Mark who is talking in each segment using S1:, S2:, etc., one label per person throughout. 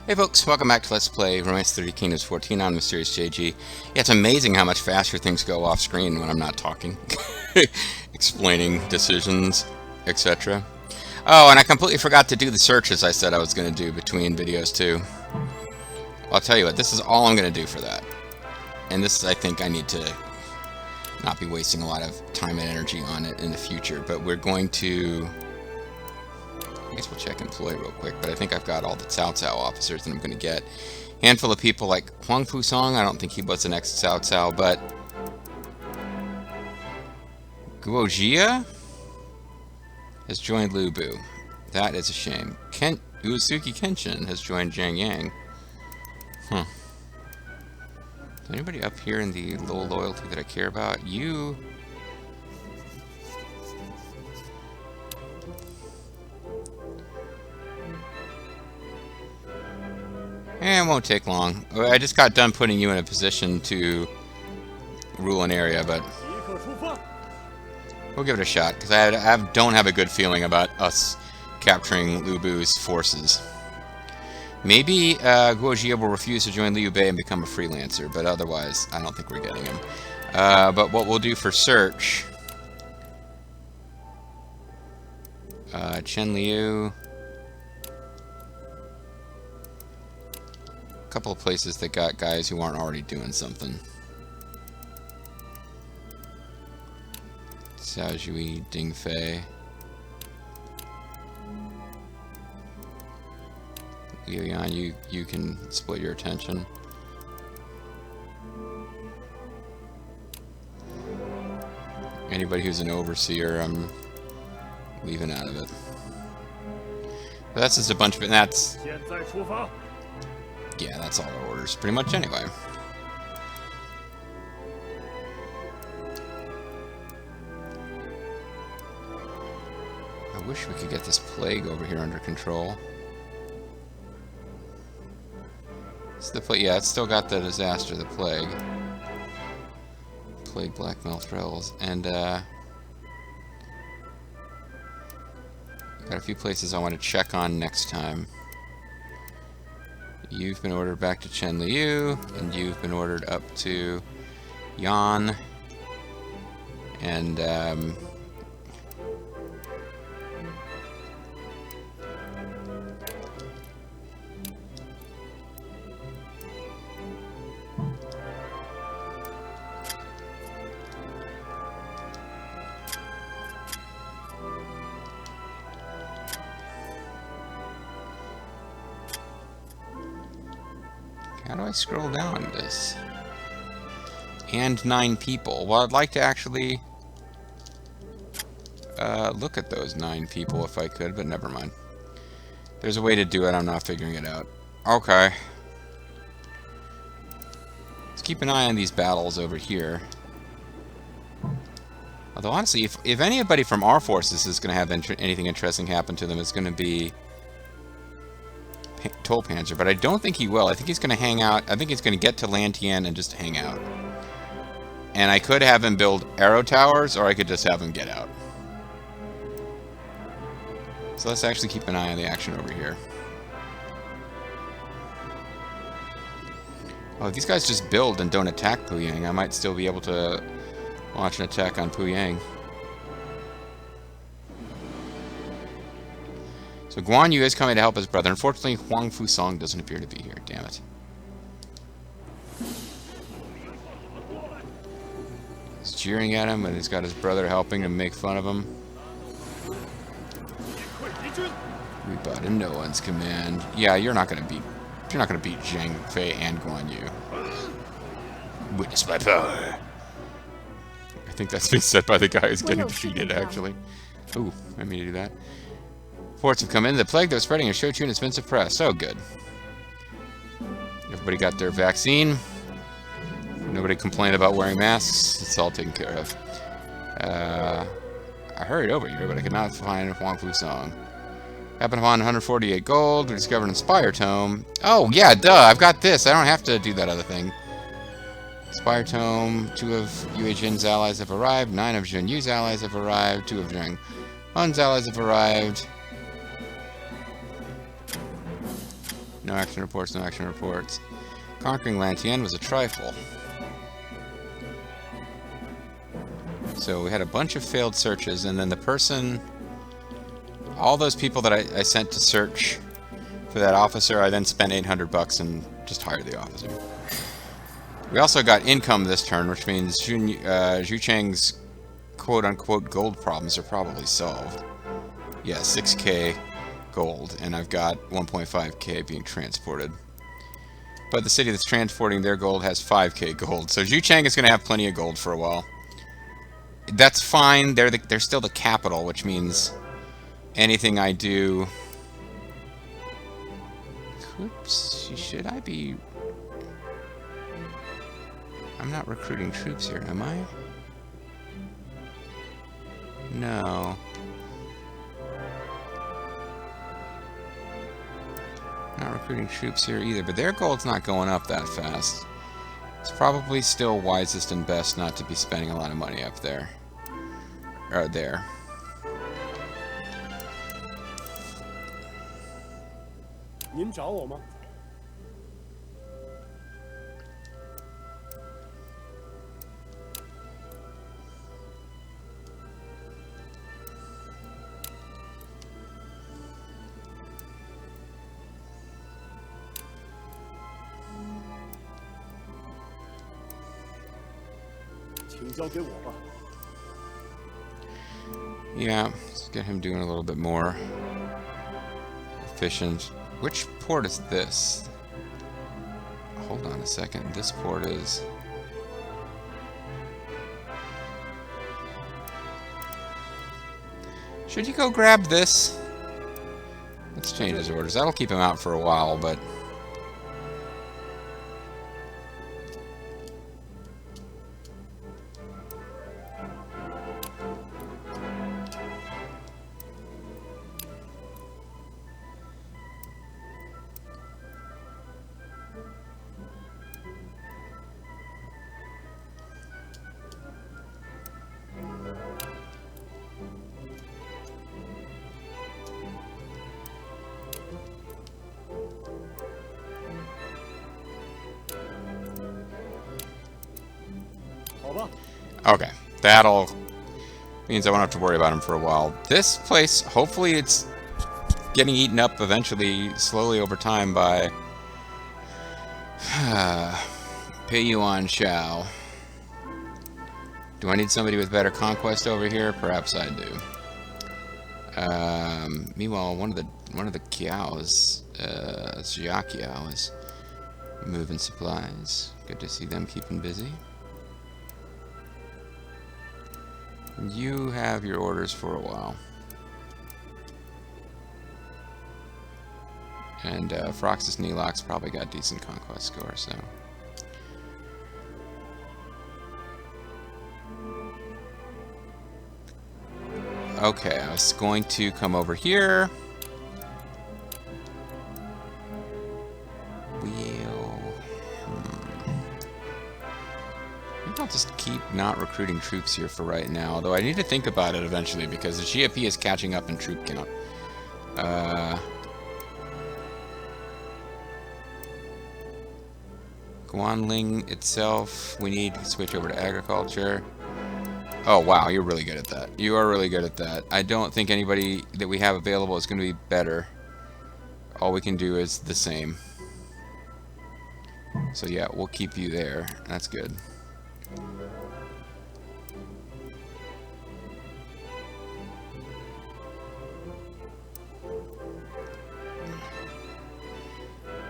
S1: Hey folks, welcome back to Let's Play Romance 30 Kingdoms 14 on Mysterious JG. Yeah, it's amazing how much faster things go off screen when I'm not talking. Explaining decisions, etc. Oh, and I completely forgot to do the searches I said I was going to do between videos too. Well, I'll tell you what, this is all I'm going to do for that. And this, I think I need to not be wasting a lot of time and energy on it in the future. But we're going to... I guess we'll check employee real quick, but I think I've got all the Cao Cao officers that I'm going to get. Handful of people like Huang Fusong, I don't think he was the next Cao Cao, but... Guojia has joined Lu Bu. That is a shame. Uesugi Kenshin has joined Zhang Yang. Huh. Is anybody up here in the low loyalty that I care about? You... it won't take long. I just got done putting you in a position to rule an area, but we'll give it a shot, because I don't have a good feeling about us capturing Lu Bu's forces. Maybe Guojia will refuse to join Liu Bei and become a freelancer, but otherwise, I don't think we're getting him. But what we'll do for search... Chen Liu... couple of places that got guys who aren't already doing something. Xiaojui, Dingfei. Liu Yan, you can split your attention. Anybody who's an overseer, I'm leaving out of it. But that's just a bunch of it, and that's... yeah, that's all our orders, pretty much, anyway. I wish we could get this plague over here under control. It's the plague, yeah, it's still got the disaster, the plague. Plague, blackmail, thrills, and, got a few places I want to check on next time. You've been ordered back to Chen Liu, and you've been ordered up to Yan, and how do I scroll down this? And 9 people. Well, I'd like to actually look at those 9 people if I could, but never mind. There's a way to do it, I'm not figuring it out. Okay. Let's keep an eye on these battles over here. Although, honestly, if anybody from our forces is going to have anything interesting happen to them, it's going to be... Toll Panzer, but I don't think he will. I think he's going to hang out. I think he's going to get to Lantien and just hang out. And I could have him build arrow towers, or I could just have him get out. So let's actually keep an eye on the action over here. Oh, if these guys just build and don't attack Puyang, I might still be able to launch an attack on Puyang. So Guan Yu is coming to help his brother. Unfortunately, Huang Fusong doesn't appear to be here. Damn it. He's jeering at him, and he's got his brother helping him make fun of him. We bow to no one's command. Yeah, you're not gonna beat Zhang Fei and Guan Yu. Witness my power. I think that's being said by the guy who's getting defeated, actually. Ooh, I mean to do that. Reports have come in. The plague that was spreading in Shochun has been suppressed. Oh, good. Everybody got their vaccine. Nobody complained about wearing masks. It's all taken care of. I hurried over here, but I could not find Huang Fusong. Happened upon 148 gold. We discovered an Inspire Tome. Oh, yeah, duh. I've got this. I don't have to do that other thing. Inspire Tome. 2 of Yue Jin's allies have arrived. 9 of Zheng Yu's allies have arrived. 2 of Zheng Hun's allies have arrived. No action reports, no action reports. Conquering Lantien was a trifle. So we had a bunch of failed searches, and then the person... all those people that I sent to search for that officer, I then spent 800 bucks and just hired the officer. We also got income this turn, which means Zhu Cheng's quote-unquote gold problems are probably solved. Yeah, 6k gold, and I've got 1.5k being transported. But the city that's transporting their gold has 5k gold, so Zhu Cheng is going to have plenty of gold for a while. That's fine. They're still the capital, which means anything I do... Oops, should I be... I'm not recruiting troops here, am I? No. Not recruiting troops here either, but their gold's not going up that fast. It's probably still wisest and best not to be spending a lot of money up there. Or there. Yeah, let's get him doing a little bit more efficient. Which port is this? Hold on a second. This port is... should you go grab this? Let's change his orders. That'll keep him out for a while, but... okay, that'll means I won't have to worry about him for a while. This place, hopefully it's getting eaten up eventually, slowly over time by Pei Yuan Shao. Do I need somebody with better conquest over here? Perhaps I do. Meanwhile, one of the Kiaos, Xia Kiao, is moving supplies. Good to see them keeping busy. You have your orders for a while. And Froxus Nelox probably got decent conquest score, so... okay, I was going to come over here. Maybe I'll just keep not recruiting troops here for right now, though I need to think about it eventually because the GFP is catching up in troop count. Guanling itself, we need to switch over to agriculture. Oh wow, you're really good at that. You are really good at that. I don't think anybody that we have available is going to be better. All we can do is the same. So yeah, we'll keep you there. That's good.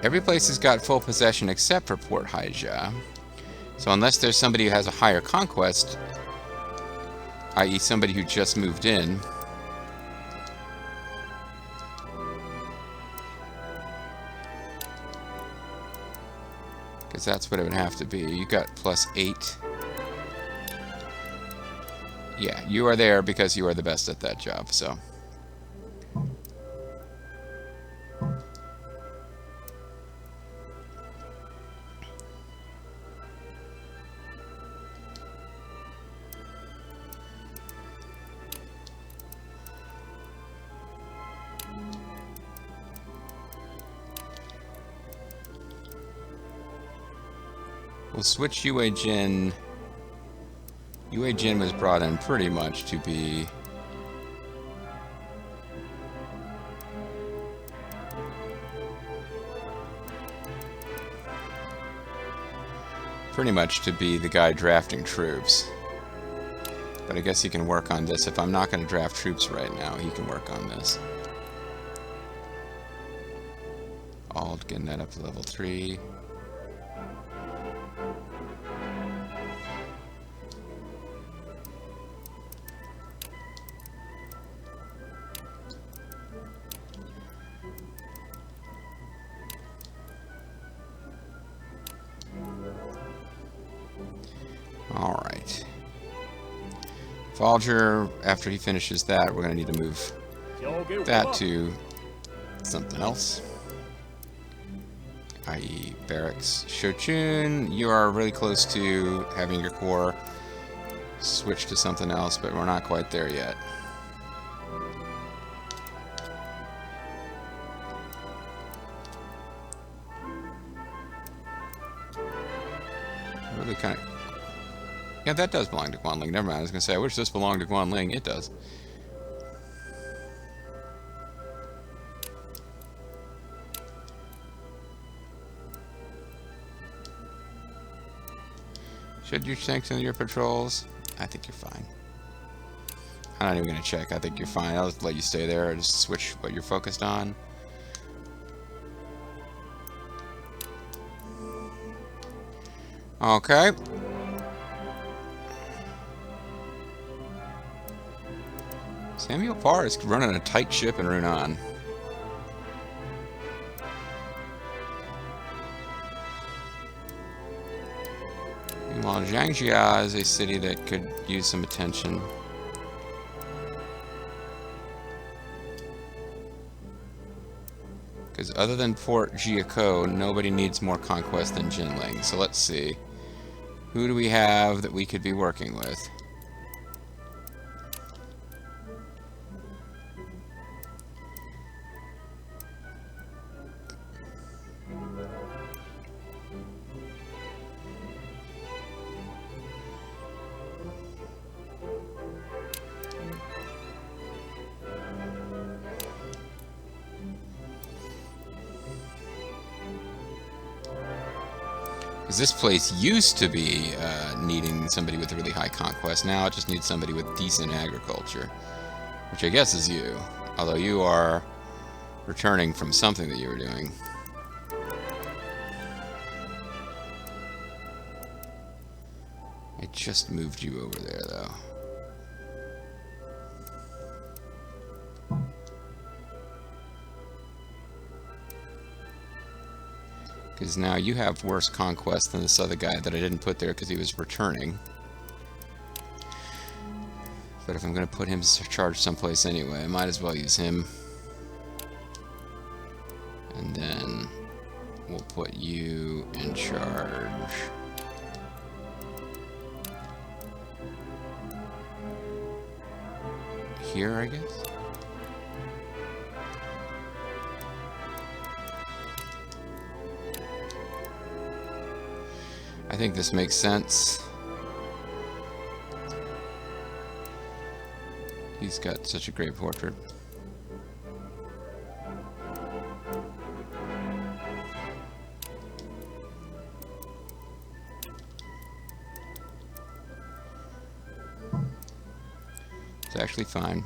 S1: Every place has got full possession except for Port Haijia. So unless there's somebody who has a higher conquest, i.e. somebody who just moved in, because that's what it would have to be. You got +8. Yeah, you are there because you are the best at that job, so... We'll switch Yue Jin. Yue Jin was brought in pretty much to be... the guy drafting troops. But I guess he can work on this. If I'm not going to draft troops right now, he can work on this. Alt, getting that up to level 3. Alright. Folger, after he finishes that, we're going to need to move that to something else. I.e. barracks. Shochun, you are really close to having your corps switch to something else, but we're not quite there yet. Really kind of... Yeah, that does belong to Guanling. Never mind. I was going to say, I wish this belonged to Guanling. It does. Should you sanction your patrols? I think you're fine. I'm not even going to check. I think you're fine. I'll just let you stay there and just switch what you're focused on. Okay. Samuel Parr is running a tight ship in Runan. Meanwhile, Zhangjia is a city that could use some attention. Because other than Port Jiako, nobody needs more conquest than Jinling. So let's see. Who do we have that we could be working with? Because this place used to be needing somebody with a really high conquest. Now it just needs somebody with decent agriculture. Which I guess is you. Although you are returning from something that you were doing. I just moved you over there, though. Because now you have worse conquest than this other guy that I didn't put there because he was returning. But if I'm going to put him to charge someplace anyway, I might as well use him. And then we'll put you in charge. Here, I guess? I think this makes sense. He's got such a great portrait. It's actually fine.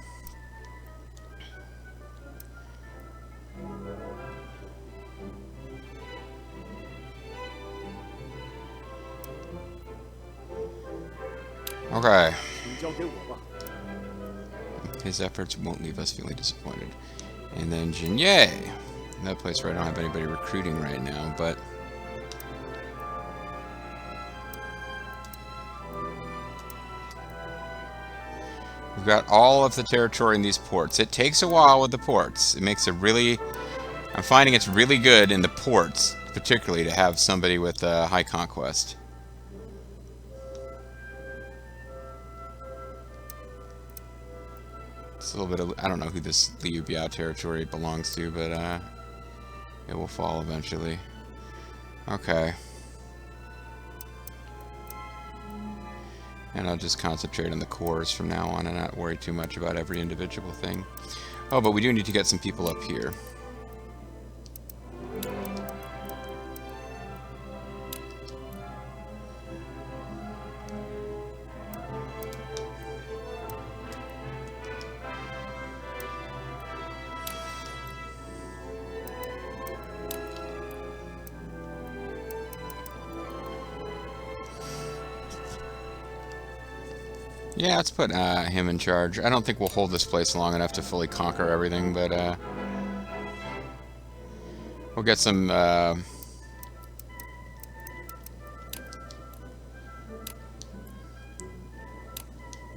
S1: Okay. His efforts won't leave us feeling disappointed. And then Jinye. That place where I don't have anybody recruiting right now, but... we've got all of the territory in these ports. It takes a while with the ports. It makes it really... I'm finding it's really good in the ports, particularly, to have somebody with high conquest. It's a little bit of... I don't know who this Liu Biao territory belongs to, but it will fall eventually. Okay. And I'll just concentrate on the cores from now on and not worry too much about every individual thing. Oh, but we do need to get some people up here. Yeah, let's put him in charge. I don't think we'll hold this place long enough to fully conquer everything, but we'll get some we'll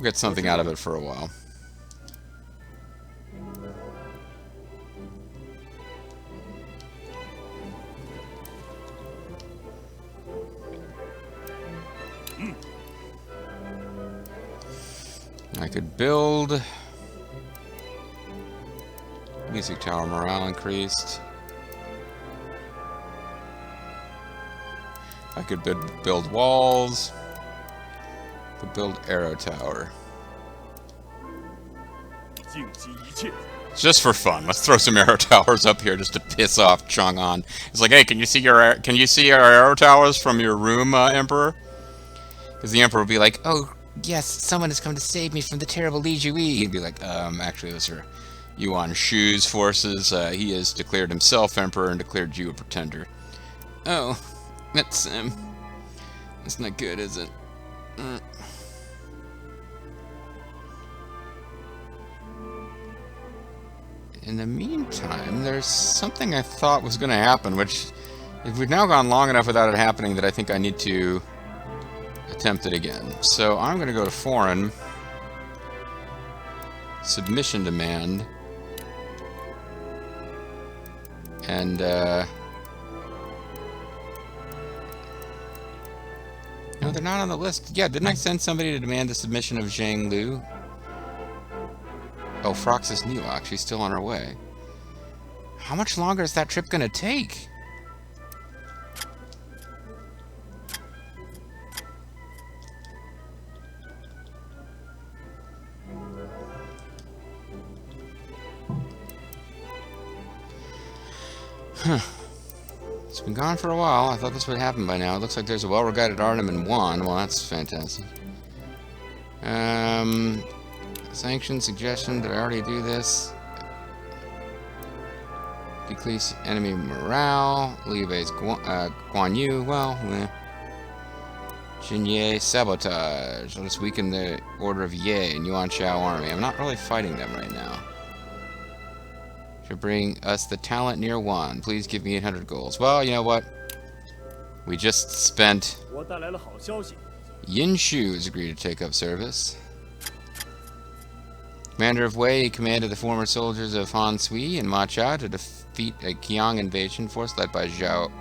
S1: get something out of it for a while. I could build music tower, morale increased. I could build walls. Could build arrow tower. Just for fun, let's throw some arrow towers up here just to piss off Chang'an. It's like, hey, can you see our arrow towers from your room, Emperor? Because the Emperor will be like, oh. Yes, someone has come to save me from the terrible Li Zhui. He'd be like, actually, those are Yuan Shu's forces. He has declared himself emperor and declared you a pretender. Oh, that's not good, is it? In the meantime, there's something I thought was going to happen, which, if we've now gone long enough without it happening, that I think I need to attempt it again. So I'm going to go to foreign, submission demand, and no, they're not on the list. Yeah, didn't I send somebody to demand the submission of Zhang Liu? Oh, Froxus Newok, she's still on her way. How much longer is that trip going to take? Huh. It's been gone for a while. I thought this would happen by now. It looks like there's a well-regarded Artem in Wuhan. Well, that's fantastic. Sanction suggestion. Did I already do this? Decrease enemy morale. Liu's Guan Yu. Well, Jinye sabotage. Let's weaken the order of Ye and Yuan Shao army. I'm not really fighting them right now. To bring us the talent near one. Please give me 800 goals. Well, you know what? We just spent... Yin Shu has agreed to take up service. Commander of Wei commanded the former soldiers of Han Sui and Ma Chao to defeat a Qiang invasion force led by Zhao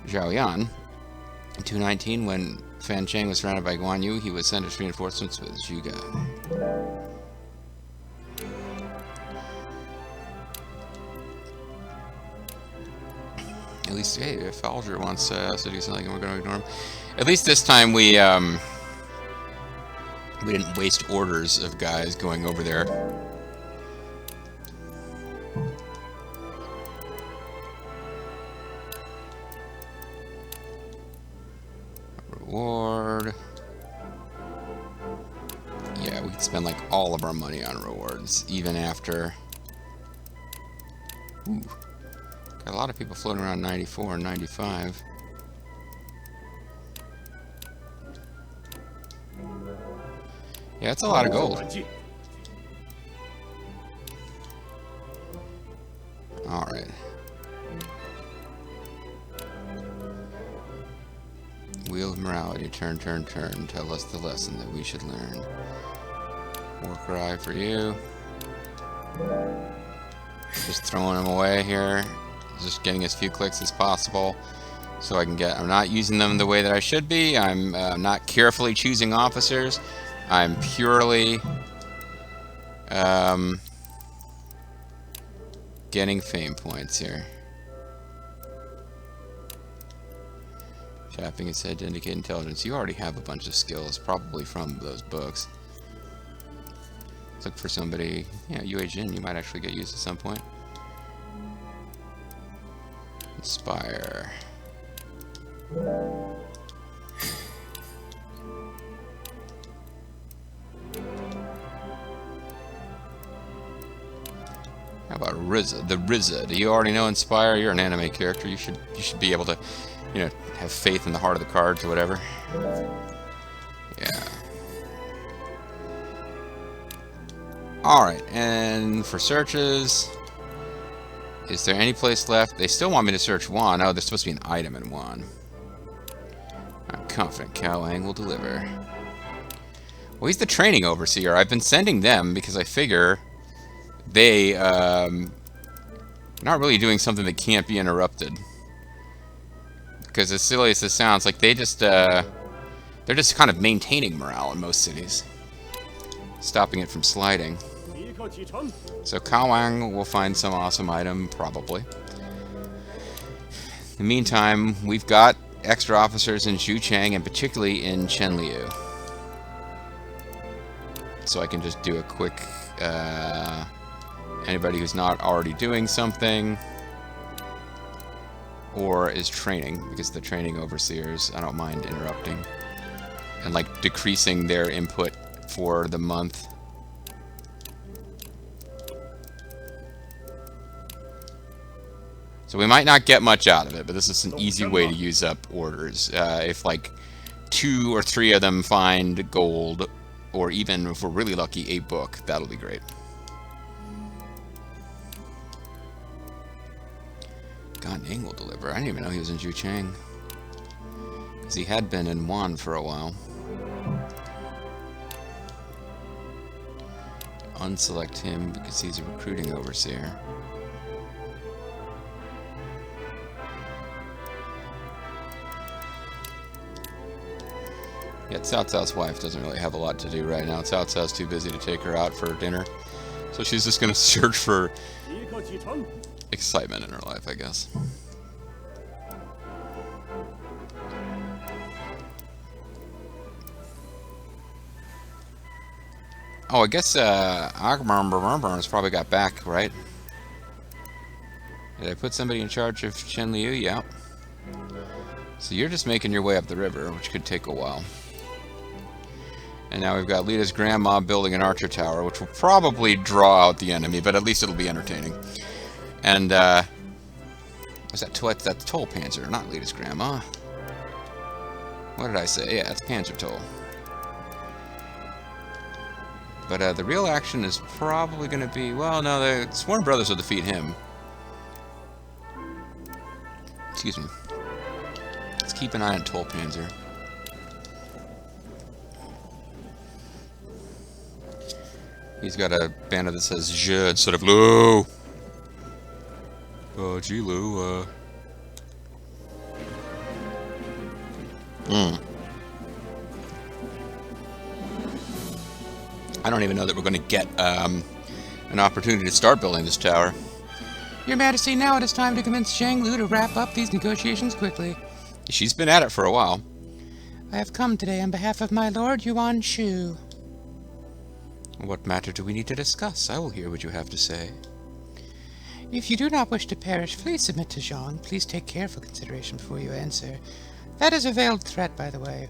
S1: Yan. In 219, when Fan Cheng was surrounded by Guan Yu, he was sent as reinforcements with Zhu Ge. At least, hey, if Alger wants us to do something, we're going to ignore him. At least this time we didn't waste orders of guys going over there. Reward. Yeah, we could spend like all of our money on rewards, even after. Ooh. Got a lot of people floating around 94 and 95. Yeah, that's a lot of gold. Alright. Wheel of morality, turn, turn, turn. Tell us the lesson that we should learn. War cry for you. Just throwing them away here. Just getting as few clicks as possible so I can get... I'm not using them the way that I should be. I'm not carefully choosing officers. I'm purely getting fame points here. Tapping its head to indicate intelligence. You already have a bunch of skills, probably from those books. Let's look for somebody. Yeah, Yue Jin, you might actually get used at some point. Inspire. How about Rizza? The Rizza. Do you already know Inspire? You're an anime character. You should be able to, you know, have faith in the heart of the cards or whatever. Yeah. Alright, and for searches, is there any place left? They still want me to search Wan. Oh, there's supposed to be an item in Wan. I'm confident Cao Ang will deliver. Well, he's the training overseer. I've been sending them because I figure they, not really doing something that can't be interrupted. Because as silly as this sounds, like they're just kind of maintaining morale in most cities. Stopping it from sliding. So Cao Ang will find some awesome item, probably. In the meantime, we've got extra officers in Zhuchang, and particularly in Chenliu. So I can just do a quick, anybody who's not already doing something, or is training, because the training overseers, I don't mind interrupting, and like decreasing their input for the month. So we might not get much out of it, but this is an easy way to use up orders. If like 2 or 3 of them find gold, or even if we're really lucky, a book, that'll be great. God, Ning will deliver. I didn't even know he was in Zhuchang. Because he had been in Wan for a while. Unselect him because he's a recruiting overseer. Yeah, Cao Cao's wife doesn't really have a lot to do right now. Cao Cao's too busy to take her out for dinner. So she's just going to search for excitement in her life, I guess. Oh, I guess Agmar's probably got back, right? Did I put somebody in charge of Chenliu? Yeah. So you're just making your way up the river, which could take a while. And now we've got Lita's grandma building an archer tower, which will probably draw out the enemy, but at least it'll be entertaining. And, what's that? That's Toll Panzer, not Lita's grandma. What did I say? Yeah, it's Panzer Toll. But, the real action is probably going to be... Well, no, the Sworn Brothers will defeat him. Excuse me. Let's keep an eye on Toll Panzer. He's got a banner that says Je instead of Lu. Gee, Lu, I don't even know that we're going to get an opportunity to start building this tower. Your Majesty, now it is time to convince Changley to wrap up these negotiations quickly. She's been at it for a while. I have come today on behalf of my Lord Yuan Shu. What matter do we need to discuss? I will hear what you have to say. If you do not wish to perish, please submit to Zhong. Please take careful consideration before you answer. That is a veiled threat, by the way.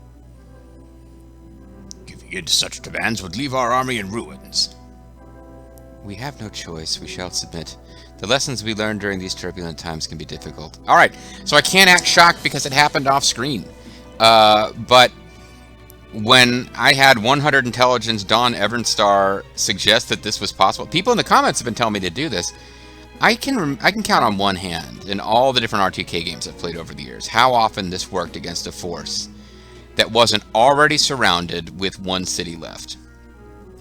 S1: Giving in to such demands would leave our army in ruins. We have no choice. We shall submit. The lessons we learned during these turbulent times can be difficult. Alright, so I can't act shocked because it happened off screen. But when I had 100 intelligence Dawn Evernstar suggest that this was possible, people in the comments have been telling me to do this. I can count on one hand in all the different RTK games I've played over the years how often this worked against a force that wasn't already surrounded with one city left.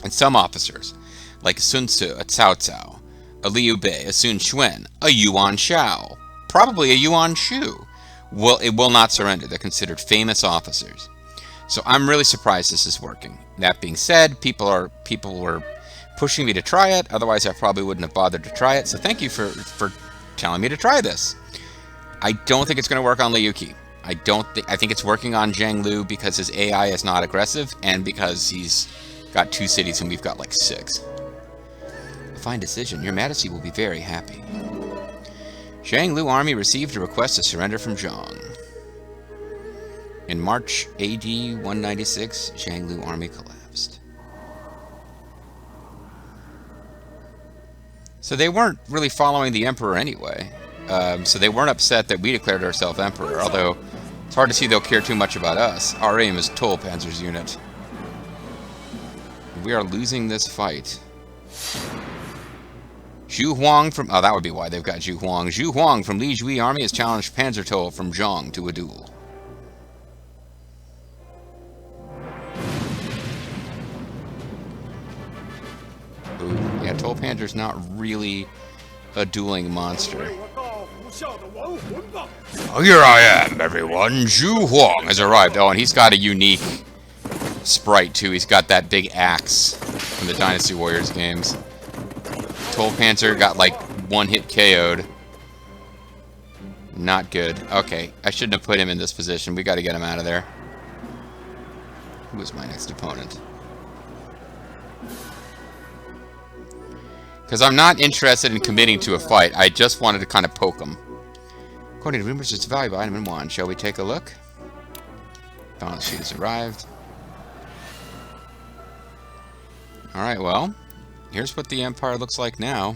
S1: And some officers, like Sun Tzu, a Cao Cao, a Liu Bei, a Sun Xuan, a Yuan Shao, probably a Yuan Shu, it will not surrender. They're considered famous officers. So I'm really surprised this is working. That being said, people were pushing me to try it. Otherwise, I probably wouldn't have bothered to try it. So thank you for telling me to try this. I don't think it's going to work on Liu Qi. I think it's working on Zhang Lu because his AI is not aggressive, and because he's got 2 cities and we've got like 6. A fine decision. Your Majesty will be very happy. Zhang Lu army received a request to surrender from Zhong. In March AD 196, Zhang Lu army collapsed. So they weren't really following the Emperor anyway. So they weren't upset that we declared ourselves Emperor, although it's hard to see they'll care too much about us. Our aim is Toll Panzer's unit. We are losing this fight. Zhu Huang from... Oh, that would be why they've got Zhu Huang. Zhu Huang from Li Jui army has challenged Panzer Toll from Zhong to a duel. Ooh, yeah, Toll Panzer's not really a dueling monster. Oh, here I am, everyone. Zhu Huang has arrived. Oh, and he's got a unique sprite, too. He's got that big axe from the Dynasty Warriors games. Toll Panzer got, like, one-hit KO'd. Not good. Okay, I shouldn't have put him in this position. We got to get him out of there. Who was my next opponent? Because I'm not interested in committing to a fight. I just wanted to kind of poke him. According to rumors, it's a valuable item in 1. Shall we take a look? Balance sheet has arrived. Alright, well, here's what the Empire looks like now.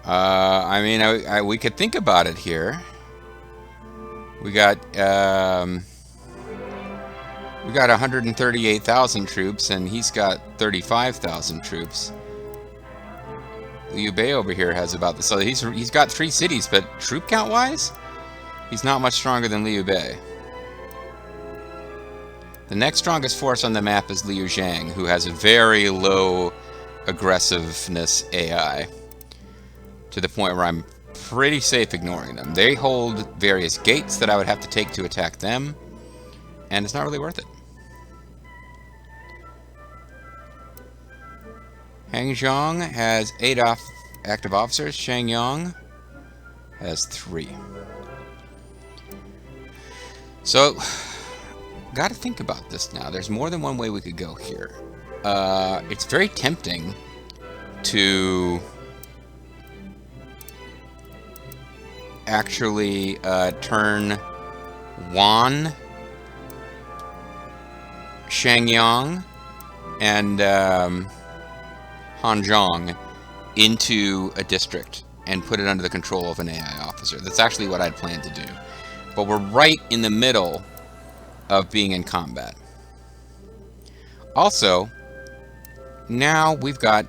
S1: I mean, we could think about it here. We got 138,000 troops, and he's got 35,000 troops. Liu Bei over here has about the... So he's got 3 cities, but troop count-wise, he's not much stronger than Liu Bei. The next strongest force on the map is Liu Zhang, who has a very low aggressiveness AI, to the point where I'm pretty safe ignoring them. They hold various gates that I would have to take to attack them, and it's not really worth it. Hang Zhong has 8 active officers. Shang Yang has 3. So, gotta think about this now. There's more than one way we could go here. It's very tempting to actually turn Wan, Shangyang, and Hanzhong into a district and put it under the control of an AI officer. That's actually what I'd planned to do. But we're right in the middle of being in combat. Also, now we've got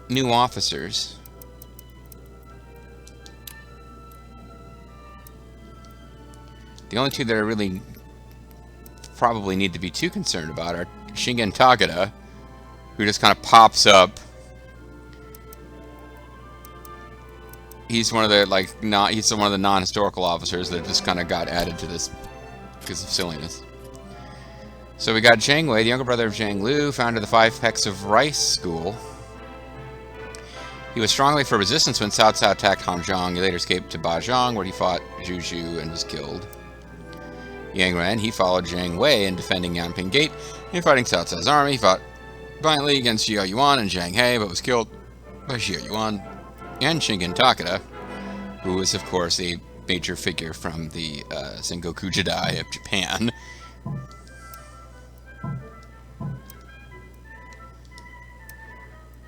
S1: new officers. The only 2 that I really probably need to be too concerned about are Shingen Takeda, who just kind of pops up. He's one of the he's one of the non-historical officers that just kind of got added to this because of silliness. So we got Zhang Wei, the younger brother of Zhang Lu, founder of the 5 Pecks of Rice School. He was strongly for resistance when Cao Cao attacked Hanzhong. He later escaped to Bajang, where he fought Zhu Zhu and was killed. Yang Ren, he followed Zhang Wei in defending Yanping Gate and fighting Cao Cao's army. He fought violently against Xiao Yuan and Zhang He, but was killed by Xiao Yuan. And Shingen Takeda, who is, of course, a major figure from the Sengoku Jidai of Japan.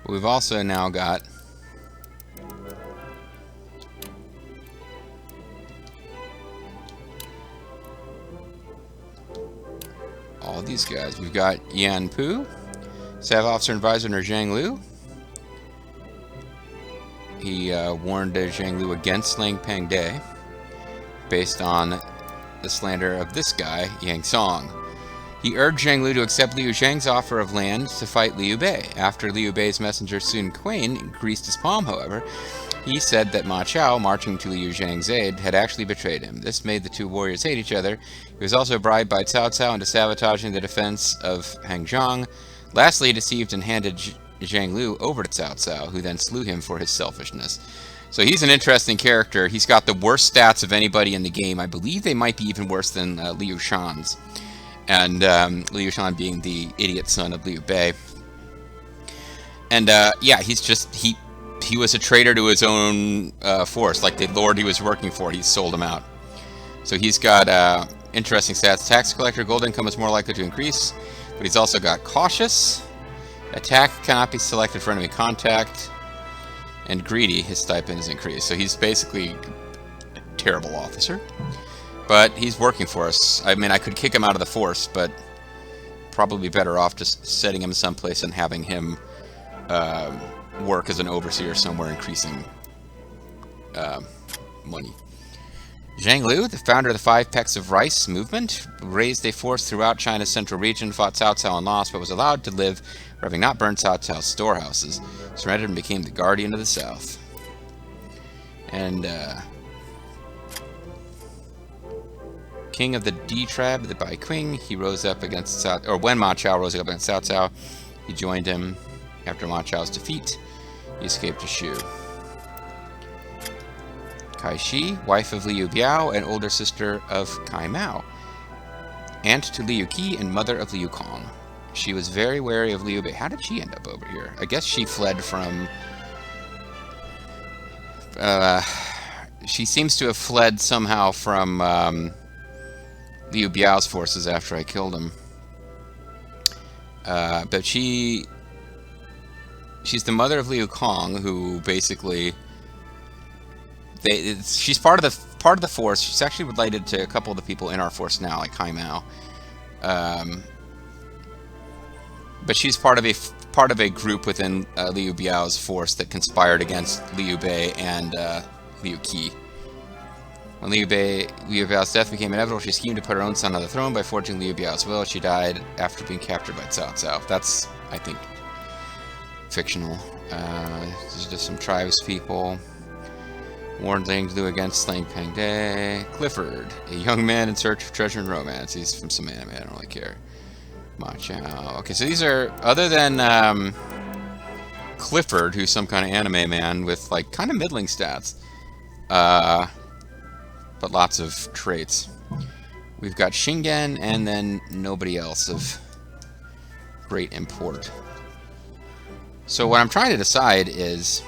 S1: We've also now got all these guys. We've got Yan Pu, Staff Officer and Advisor under Zhang Lu. He warned Zhang Lu against Lang Pang Day based on the slander of this guy, Yang Song. He urged Zhang Lu to accept Liu Zhang's offer of land to fight Liu Bei. After Liu Bei's messenger Sun Quan greased his palm, however, he said that Ma Chao, marching to Liu Zhang's aid, had actually betrayed him. This made the 2 warriors hate each other. He was also bribed by Cao Cao into sabotaging the defense of Hangzhong. Lastly, he deceived and handed Zhang Liu over to Cao Cao, who then slew him for his selfishness. So he's an interesting character. He's got the worst stats of anybody in the game. I believe they might be even worse than Liu Shan's. And Liu Shan being the idiot son of Liu Bei. And yeah, he's just, he was a traitor to his own force. Like the lord he was working for, he sold him out. So he's got interesting stats. Tax collector, gold income is more likely to increase. But he's also got cautious. Attack cannot be selected for enemy contact. And greedy, his stipend is increased. So he's basically a terrible officer. But he's working for us. I mean, I could kick him out of the force, but probably better off just setting him someplace and having him work as an overseer somewhere, increasing money. Zhang Liu, the founder of the Five Pecks of Rice movement, raised a force throughout China's central region, fought Cao Cao and lost, but was allowed to live for having not burned Cao Cao's storehouses, surrendered and became the guardian of the south. And king of the D tribe, the Bai Qing, he rose up against Cao, or when Ma Chao rose up against Cao Cao, he joined him. After Ma Chao's defeat, he escaped to Shu. Kai Shi, wife of Liu Biao and older sister of Kai Mao, aunt to Liu Qi and mother of Liu Kong. She was very wary of Liu Bei. How did she end up over here? I guess she fled from... she seems to have fled somehow from Liu Biao's forces after I killed him. But she's the mother of Liu Kong, who basically... she's part of the force. She's actually related to a couple of the people in our force now, like Kai Mao. But she's part of a group within Liu Biao's force that conspired against Liu Bei and Liu Qi. When Liu Biao's death became inevitable, she schemed to put her own son on the throne by forging Liu Biao's will. She died after being captured by Cao Cao. That's, I think, fictional. There's just some tribes people. Warned Zhang Liu against slaying Pang De. Clifford, a young man in search of treasure and romance. He's from some anime, I don't really care. Ma Chao. Okay, so these are, other than Clifford, who's some kind of anime man with like kind of middling stats, but lots of traits. We've got Shingen and then nobody else of great import. So what I'm trying to decide is,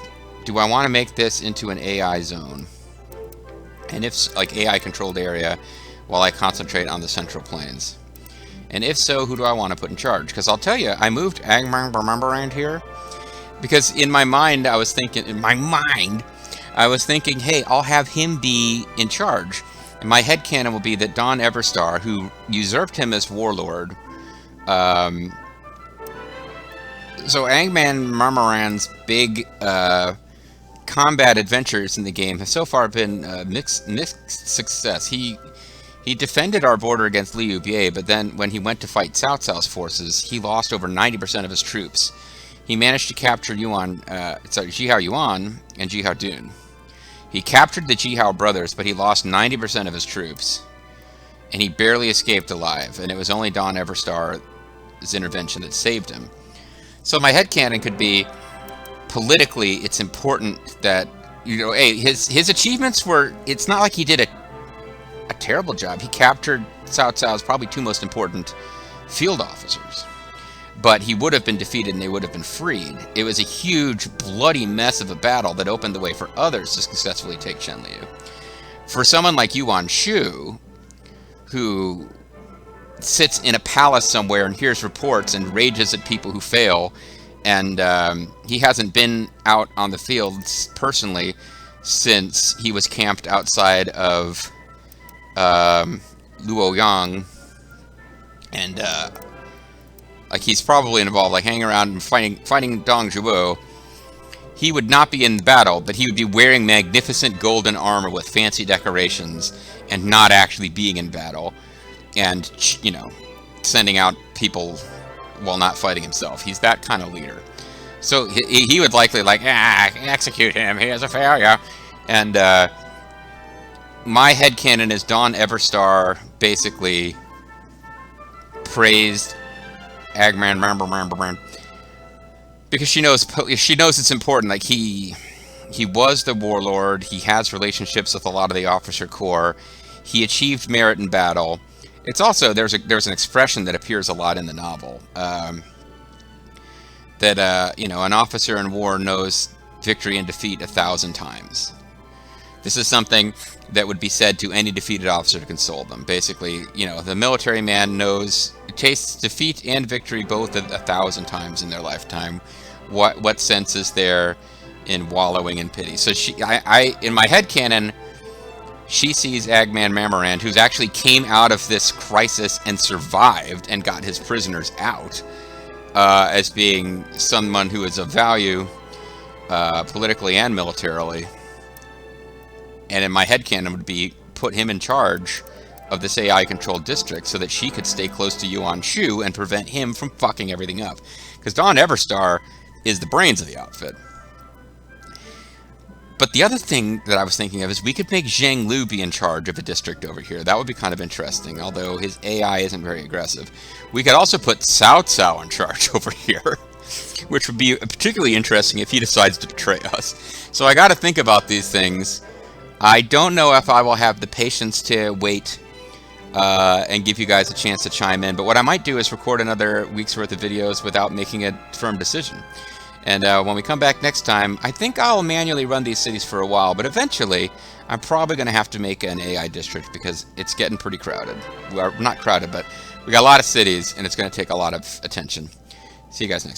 S1: do I want to make this into an AI zone? And if, like, AI controlled area, while I concentrate on the central plains? And if so, who do I want to put in charge? Because I'll tell you, I moved around here because in my mind, I was thinking, hey, I'll have him be in charge. And my headcanon will be that Don Everstar, who usurped him as warlord, so Angman Marmoran's big combat adventures in the game have so far been mixed success. He defended our border against Liu Bei, but then when he went to fight Cao Cao's forces, he lost over 90% of his troops. He managed to capture Jihao Yuan and Jihao Dun. He captured the Jihao brothers, but he lost 90% of his troops, and he barely escaped alive, and it was only Don Everstar's intervention that saved him. So my headcanon could be, politically, it's important that, you know, hey, his achievements were, it's not like he did a terrible job. He captured Cao Cao's probably two most important field officers. But he would have been defeated and they would have been freed. It was a huge, bloody mess of a battle that opened the way for others to successfully take Changley. For someone like Yuan Shu, who sits in a palace somewhere and hears reports and rages at people who fail, and he hasn't been out on the fields personally since he was camped outside of Luoyang, and like he's probably involved, like hanging around and fighting Dong Zhuo. He would not be in the battle, but he would be wearing magnificent golden armor with fancy decorations and not actually being in battle, and, you know, sending out people while not fighting himself. He's that kind of leader. So he would likely, like, execute him, he is a failure. And my headcanon is Don Everstar basically praised Agman because she knows it's important. Like he was the warlord. He has relationships with a lot of the officer corps. He achieved merit in battle. It's also there's an expression that appears a lot in the novel, that an officer in war knows victory and defeat 1,000 times. This is something that would be said to any defeated officer to console them. Basically, the military man tastes defeat and victory both 1,000 times in their lifetime. What sense is there in wallowing in pity? So in my headcanon, she sees Agman Mamarand, who's actually came out of this crisis and survived and got his prisoners out, as being someone who is of value, politically and militarily. And in my headcanon would be put him in charge of this AI-controlled district so that she could stay close to Yuan Shu and prevent him from fucking everything up. Because Dawn Everstar is the brains of the outfit. But the other thing that I was thinking of is we could make Zhang Lu be in charge of a district over here. That would be kind of interesting, although his AI isn't very aggressive. We could also put Cao Cao in charge over here, which would be particularly interesting if he decides to betray us. So I got to think about these things. I don't know if I will have the patience to wait and give you guys a chance to chime in, but what I might do is record another week's worth of videos without making a firm decision. And when we come back next time, I think I'll manually run these cities for a while, but eventually I'm probably going to have to make an AI district because it's getting pretty crowded. Well, not crowded, but we got a lot of cities and it's going to take a lot of attention. See you guys next time.